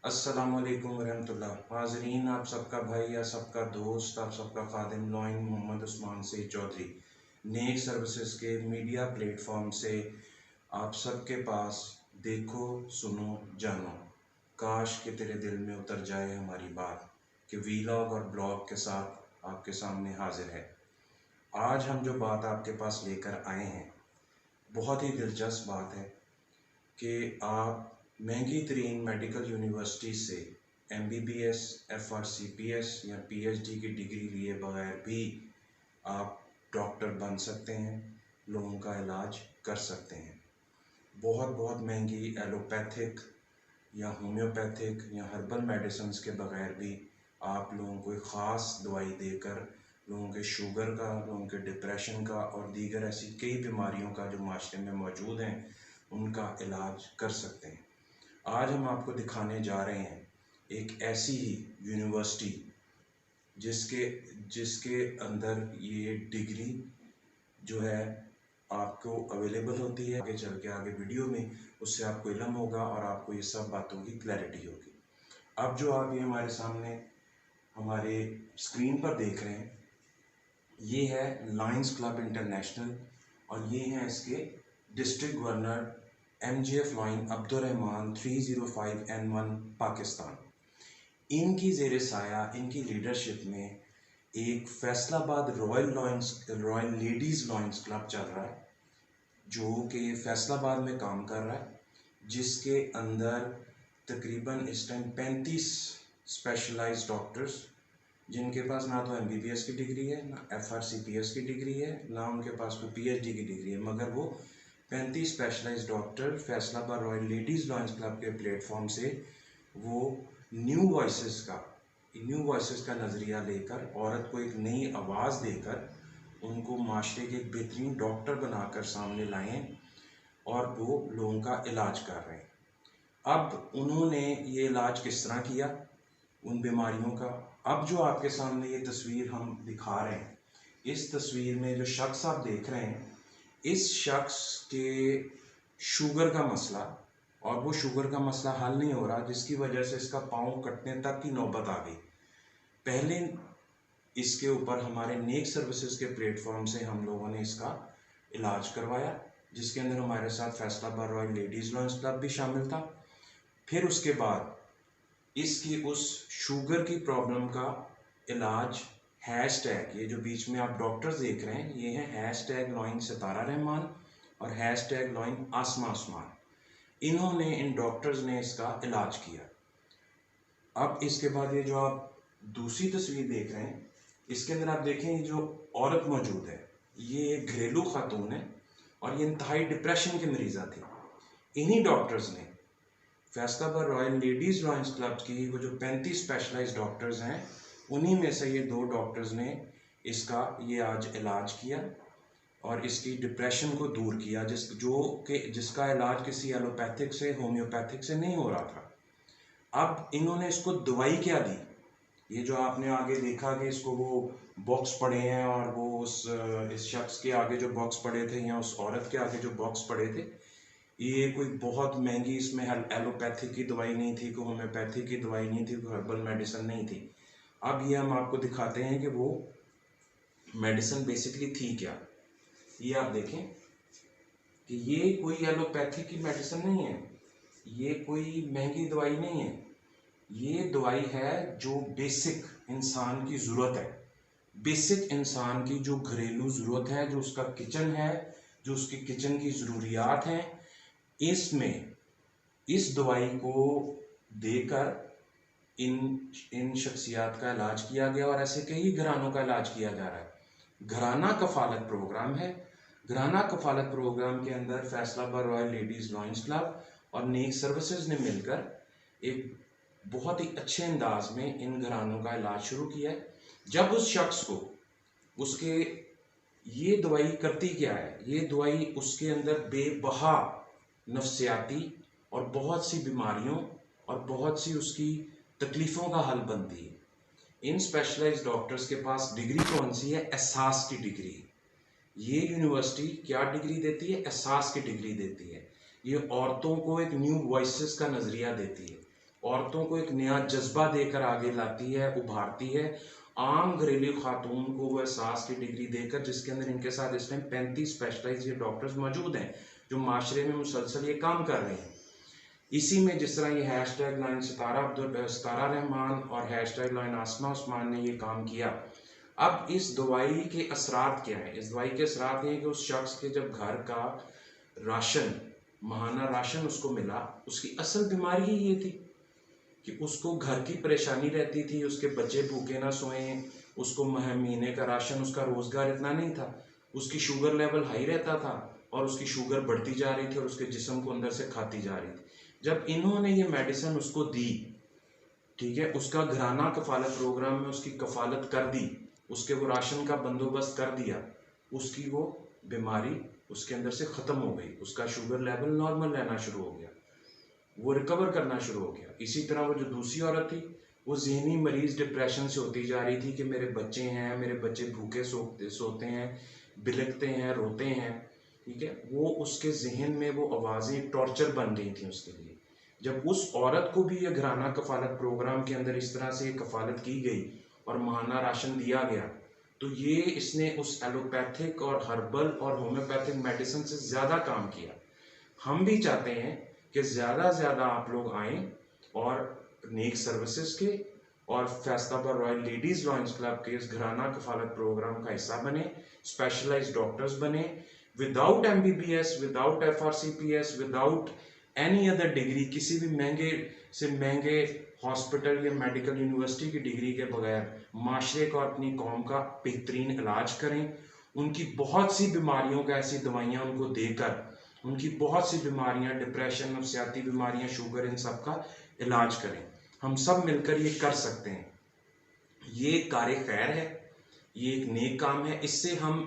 अस्सलामुअलैकुम वरहमतुल्लाह। हाज़रीन, आप सबका भाई या सबका दोस्त, आप सबका खादिम लॉइन मोहम्मद उस्मान से चौधरी नेक सर्विसेज के मीडिया प्लेटफॉर्म से आप सबके पास देखो सुनो जानो, काश कि तेरे दिल में उतर जाए हमारी बात कि वीलॉग और ब्लॉग के साथ आपके सामने हाजिर है। आज हम जो बात आपके पास लेकर आए हैं, बहुत ही दिलचस्प बात है कि आप महंगी तरीन मेडिकल यूनिवर्सिटी से MBBS, FRCPS या PhD की डिग्री लिए बगैर भी आप डॉक्टर बन सकते हैं, लोगों का इलाज कर सकते हैं। बहुत बहुत महंगी एलोपैथिक या होम्योपैथिक या हर्बल मेडिसिन के बगैर भी आप लोगों को एक ख़ास दवाई देकर लोगों के शुगर का, लोगों के डिप्रेशन का और दीगर ऐसी कई बीमारियों का जो माशरे में मौजूद हैं उनका इलाज कर सकते हैं। आज हम आपको दिखाने जा रहे हैं एक ऐसी ही यूनिवर्सिटी जिसके जिसके अंदर ये डिग्री जो है आपको अवेलेबल होती है। आगे चल के आगे वीडियो में उससे आपको इल्म होगा और आपको ये सब बातों की क्लैरिटी होगी। अब जो आप ये हमारे सामने हमारे स्क्रीन पर देख रहे हैं, ये है लायंस क्लब इंटरनेशनल और ये हैं इसके district governor MJF line Abdurrahman 305N1 Pakistan. इनकी ज़ेर साया, इनकी लीडरशिप में एक Faisalabad royal ladies lions club चल रहा है जो कि फैसलाबाद में काम कर रहा है, जिसके अंदर तकरीबन इस टाइम 35 स्पेशलाइज्ड डॉक्टर्स, जिनके पास ना तो MBBS की डिग्री है, ना FRCPS की डिग्री है, ना उनके पास कोई PhD की डिग्री है, मगर वो 35 specialized doctor Faisalabad royal ladies lions club के प्लेटफॉर्म से वो न्यू वॉइसेस का नज़रिया लेकर, औरत को एक नई आवाज़ देकर उनको माशरे के एक बेहतरीन डॉक्टर बनाकर सामने लाए हैं और वो लोगों का इलाज कर रहे हैं। अब उन्होंने ये इलाज किस तरह किया उन बीमारियों का, अब जो आपके सामने ये तस्वीर हम दिखा रहे हैं, इस तस्वीर में जो शख्स आप देख रहे हैं, इस शख्स के शुगर का मसला, और वो शुगर का मसला हल नहीं हो रहा, जिसकी वजह से इसका पाँव कटने तक की नौबत आ गई। पहले इसके ऊपर हमारे नेक सर्विसेज के प्लेटफॉर्म से हम लोगों ने इसका इलाज करवाया, जिसके अंदर हमारे साथ Faisalabad royal ladies lions club भी शामिल था। फिर उसके बाद इसकी उस शुगर की प्रॉब्लम का इलाज हैशटैग, ये जो बीच में आप डॉक्टर्स देख रहे हैं, ये है हैशटैग लॉइन सितारा रहमान और हैशटैग लॉइन आसमा उस्मान। इन्होंने, इन डॉक्टर्स ने इसका इलाज किया। अब इसके बाद ये जो आप दूसरी तस्वीर देख रहे हैं, इसके अंदर आप देखें ये जो औरत मौजूद है, ये एक घरेलू खातून है और ये इंतहाई डिप्रेशन की मरीज़ा थी। इन्हीं डॉक्टर्स ने Faisalabad royal ladies lions club की वो जो 35 स्पेशलाइज्ड डॉक्टर्स हैं, उन्हीं में से ये 2 डॉक्टर्स ने इसका ये आज इलाज किया और इसकी डिप्रेशन को दूर किया, जिसका इलाज किसी एलोपैथिक से, होम्योपैथिक से नहीं हो रहा था। अब इन्होंने इसको दवाई क्या दी, ये जो आपने आगे देखा कि इसको वो बॉक्स पड़े हैं और वो इस शख्स के आगे जो बॉक्स पड़े थे या उस औरत के आगे जो बॉक्स पड़े थे, ये कोई बहुत महंगी इसमें एलोपैथिक की दवाई नहीं थी, कोई होम्योपैथिक की दवाई नहीं थी, कोई हर्बल मेडिसिन नहीं थी। अब ये हम आपको दिखाते हैं कि वो मेडिसिन बेसिकली थी क्या। ये आप देखें कि ये कोई एलोपैथिक की मेडिसिन नहीं है, ये कोई महंगी दवाई नहीं है, ये दवाई है जो बेसिक इंसान की ज़रूरत है, बेसिक इंसान की जो घरेलू ज़रूरत है, जो उसका किचन है, जो उसकी किचन की ज़रूरियात हैं, इसमें इस दवाई को देकर इन शख्सियात का इलाज किया गया और ऐसे कई घरानों का इलाज किया जा रहा है। घराना कफालत प्रोग्राम है। घराना कफालत प्रोग्राम के अंदर Faisalabad royal ladies lions club और नेक सर्विसेज ने मिलकर एक बहुत ही अच्छे अंदाज में इन घरानों का इलाज शुरू किया है। जब उस शख्स को उसके, ये दवाई करती क्या है, ये दवाई उसके अंदर बेबहा नफ्सियाती और बहुत सी बीमारियों और बहुत सी उसकी तकलीफ़ों का हल बनती है। इन स्पेशलाइज्ड डॉक्टर्स के पास डिग्री कौन सी है? एहसास की डिग्री। ये यूनिवर्सिटी क्या डिग्री देती है? एहसास की डिग्री देती है। ये औरतों को एक न्यू वॉइसेस का नज़रिया देती है। औरतों को एक नया जज्बा देकर आगे लाती है, उभारती है। आम घरेलू खातून को वो एहसास की डिग्री देकर, जिसके अंदर इनके साथ इस टाइम 35 स्पेशलाइज्ड ये डॉक्टर्स मौजूद हैं जो माशरे में मुसलसल ये काम कर रहे हैं। इसी में जिस तरह ये हैशटैग लाइन सितारा रहमान और हैशटैग लाइन आसमा उस्मान ने ये काम किया। अब इस दवाई के असरात क्या है? इस दवाई के असरात ये कि उस शख्स के जब घर का राशन, माहाना राशन उसको मिला, उसकी असल बीमारी ही ये थी कि उसको घर की परेशानी रहती थी, उसके बच्चे भूखे ना सोएं, उसको महीने का राशन, उसका रोजगार इतना नहीं था, उसकी शुगर लेवल हाई रहता था और उसकी शुगर बढ़ती जा रही थी और उसके जिस्म को अंदर से खाती जा रही थी। जब इन्होंने ये मेडिसिन उसको दी, ठीक है, उसका घराना कफालत प्रोग्राम में उसकी कफालत कर दी, उसके वो राशन का बंदोबस्त कर दिया, उसकी वो बीमारी उसके अंदर से ख़त्म हो गई, उसका शुगर लेवल नॉर्मल रहना शुरू हो गया, वो रिकवर करना शुरू हो गया। इसी तरह वो जो दूसरी औरत थी, वो जहनी मरीज डिप्रेशन से होती जा रही थी कि मेरे बच्चे हैं, मेरे बच्चे भूखे सोते हैं, बिलखते हैं, रोते हैं, ठीक है, वो उसके जहन में वो आवाज़ें टॉर्चर बन गई थी उसके लिए। जब उस औरत को भी ये घराना कफालत प्रोग्राम के अंदर इस तरह से कफालत की गई और माहाना राशन दिया गया, तो ये इसने उस एलोपैथिक और हर्बल और होम्योपैथिक मेडिसिन से ज़्यादा काम किया। हम भी चाहते हैं कि ज़्यादा से ज़्यादा आप लोग आएँ और नेक सर्विसेज के और Faisalabad royal ladies lions club के इस घराना कफालत प्रोग्राम का हिस्सा बने, स्पेशलाइज्ड डॉक्टर्स बने, without MBBS, without FRCPS, without any other degree, किसी भी महंगे से महंगे हॉस्पिटल या मेडिकल यूनिवर्सिटी की डिग्री के बगैर माशरे को, अपनी कौम का बेहतरीन इलाज करें। उनकी बहुत सी बीमारियों का ऐसी दवाइयाँ उनको देकर, उनकी बहुत सी बीमारियाँ, डिप्रेशन, नफसियाती बीमारियाँ, शुगर, इन सब का इलाज करें। हम सब मिलकर ये कर सकते हैं। ये कार्य खैर है, ये एक नेक काम है। इससे हम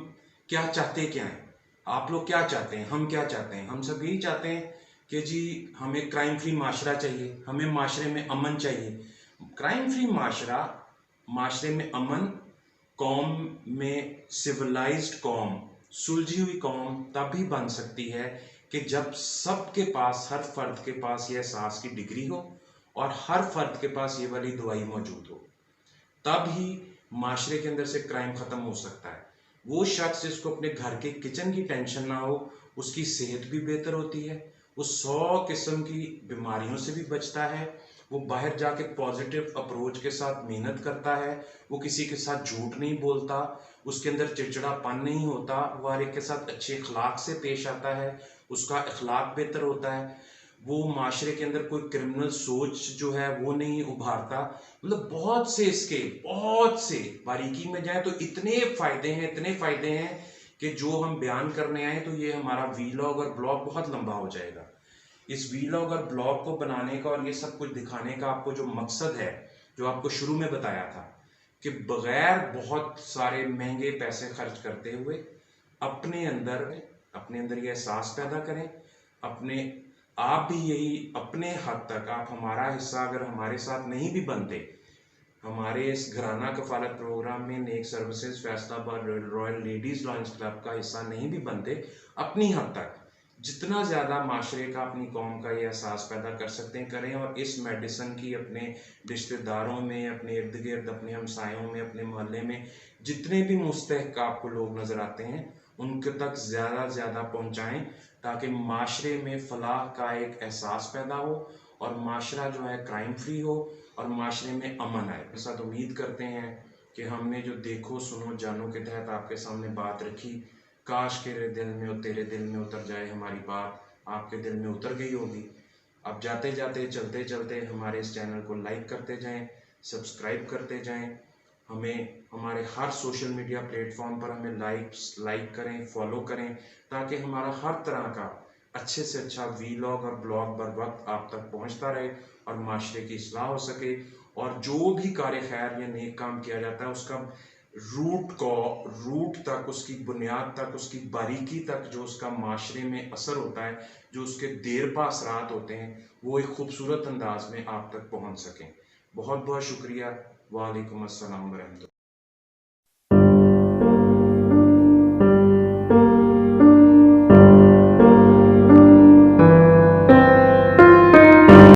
क्या चाहते क्या हैं? आप लोग क्या चाहते हैं? हम क्या चाहते हैं? हम सब यही चाहते हैं कि जी हमें क्राइम फ्री माशरा चाहिए, हमें माशरे में अमन चाहिए। क्राइम फ्री माशरा, माशरे में अमन, कौम में सिविलाइज्ड कौम, सुलझी हुई कौम तभी बन सकती है कि जब सबके पास, हर फर्द के पास ये एहसास की डिग्री हो और हर फर्द के पास ये वाली दवाई मौजूद हो। तब ही माशरे के अंदर से क्राइम खत्म हो सकता है। वो शख्स जिसको अपने घर के किचन की टेंशन ना हो, उसकी सेहत भी बेहतर होती है, वो 100 किस्म की बीमारियों से भी बचता है, वो बाहर जाके पॉजिटिव अप्रोच के साथ मेहनत करता है, वो किसी के साथ झूठ नहीं बोलता, उसके अंदर चिड़चिड़ापन नहीं होता, वो हर एक के साथ अच्छे अखलाक से पेश आता है, उसका अखलाक बेहतर होता है, वो माशरे के अंदर कोई क्रिमिनल सोच जो है वो नहीं उभारता। मतलब बहुत से इसके, बहुत से बारीकी में जाए तो इतने फायदे हैं, इतने फायदे हैं कि जो हम बयान करने आए तो ये हमारा वीलॉग और ब्लॉग बहुत लंबा हो जाएगा। इस वीलॉग और ब्लॉग को बनाने का और ये सब कुछ दिखाने का आपको जो मकसद है, जो आपको शुरू में बताया था कि बगैर बहुत सारे महंगे पैसे खर्च करते हुए अपने अंदर ये एहसास पैदा करें। अपने आप भी यही अपने हद तक आप हमारा हिस्सा अगर हमारे साथ नहीं भी बनते, हमारे इस घराना कफालत प्रोग्राम में नेक services Faisalabad royal ladies lions club का हिस्सा नहीं भी बनते, अपनी हद तक जितना ज़्यादा माशरे का, अपनी कौम का ये एहसास पैदा कर सकते हैं करें। और इस मेडिसिन की अपने रिश्तेदारों में, अपने इर्द गिर्द, अपने हमसायों में, अपने मोहल्ले में जितने भी मुस्तहक आपको लोग नज़र आते हैं उनके तक ज़्यादा से ज़्यादा पहुँचाएँ, ताकि माशरे में फलाह का एक एहसास पैदा हो और माशरा जो है क्राइम फ्री हो और माशरे में अमन आए। इस साथ उम्मीद करते हैं कि हमने जो देखो सुनो जानो के तहत आपके सामने बात रखी, काश के दिल में और तेरे दिल में उतर जाए हमारी बात, आपके दिल में उतर गई होगी। अब जाते जाते, चलते चलते हमारे इस चैनल को लाइक करते जाएं, सब्सक्राइब करते जाएं, हमें हमारे हर सोशल मीडिया प्लेटफॉर्म पर हमें लाइक करें, फॉलो करें, ताकि हमारा हर तरह का अच्छे से अच्छा वीलॉग और ब्लॉग बर वक्त आप तक पहुंचता रहे और माशरे की इस्लाह हो सके। और जो भी कार्य खैर या नेक काम किया जाता है उसका रूट तक, उसकी बुनियाद तक, उसकी बारीकी तक जो उसका माशरे में असर होता है, जो उसके देरपा असरात होते हैं, वो एक खूबसूरत अंदाज में आप तक पहुंच सकें। बहुत बहुत शुक्रिया। वालेकुम अस्सलाम वरहमतुल्लाह।